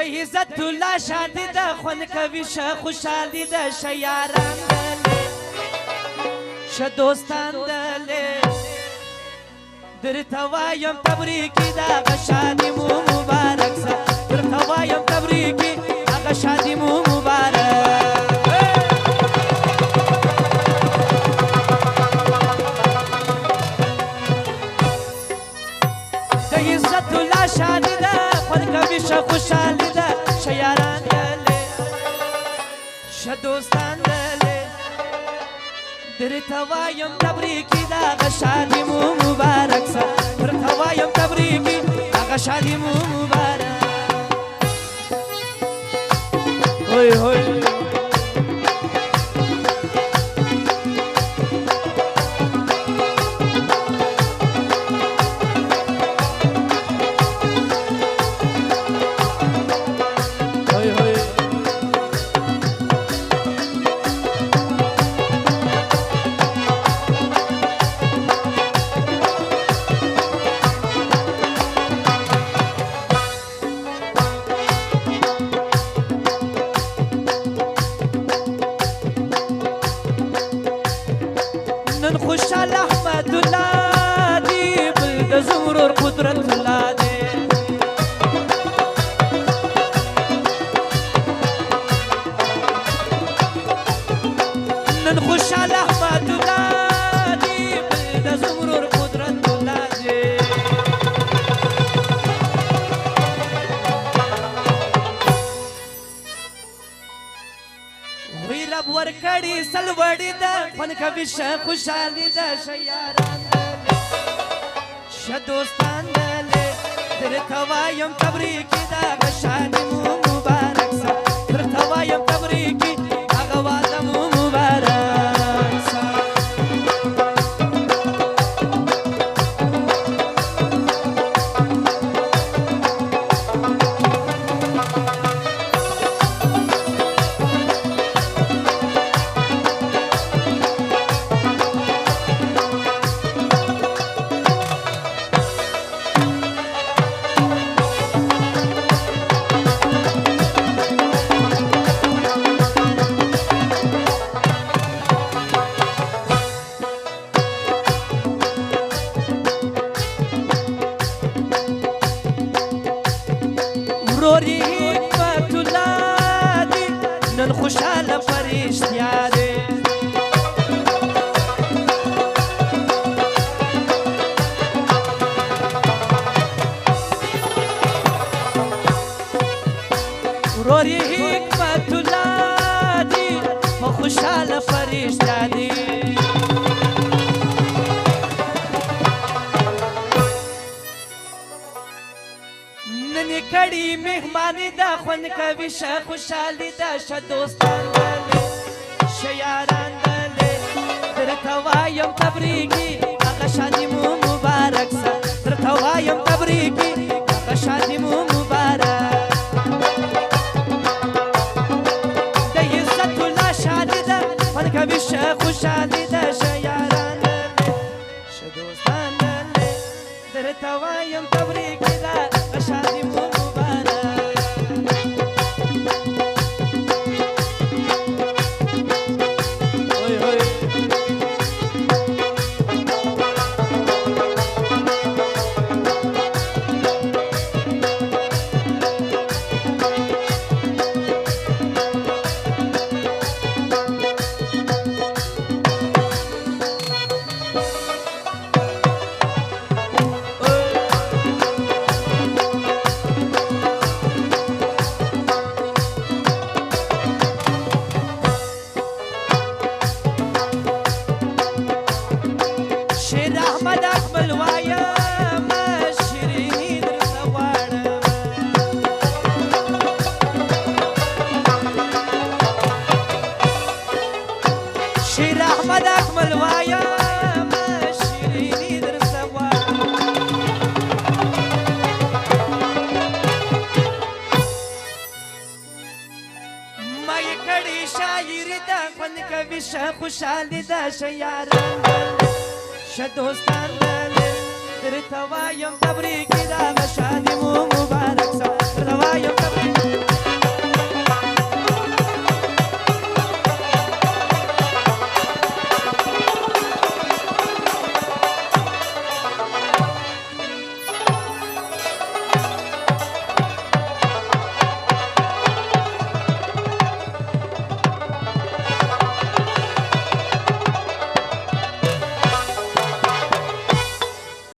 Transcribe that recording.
عزت الله شادي ده خوند کوي شه خوشالي ده شه یاران دلې شه دوستان دلې درته وایم تبریکي د هغه شادي مو مبارک سه درته وایم تبریکي هغه شادي مو مبارک د عزت الله شادي ده خوند کوي شه خوشالي ده شه یاران دلې شه دوستان دلې درته وایم تبریکي د هغه شادي مو مبارک سه درته وایم تبریکي هغه شادي مو مبارک هوی هوی خوشحال احمد الله دی بل د زمرور قدرت الله دی نن خوشحال احمد الله دی بل د زمرور قدرت الله دی وی رب ورکړي سلوړي ده خوند کوي شه خوشالي ده شه یاران دلې شه دوستان دلې درته وایم تبریکي د هغه شادي مو مبارک سه درته وایم تبریکي هغه واده مو مبارک سه وروري حکمت الله دی نن خوشاله فرشتیا دی وروري حکمت الله دی خوشاله فرشتیا دی کړي مهماني ده خوند کوي شه خوشالي ده شه دوستان دلې شه یاران دلې درته وایم تبریکي هغه شادي مو مبارک سه درته وایم تبریکي هغه شادي مو مبارک د عزت الله شادي ده خوند کوي شه خوشالي ده شه یاران دلې شه دوستان دلې درته وایم تبریکي ده هغه شادي مو شیر احمد اکمل وایم شیرینی درته وایم ما یې کړې شاعري ده خوند کوي شه خوشالي ده شه یاران دلې شه دوستان دلې درته وایم تبریکي د هغه شادي مو مبارک سه درته وایم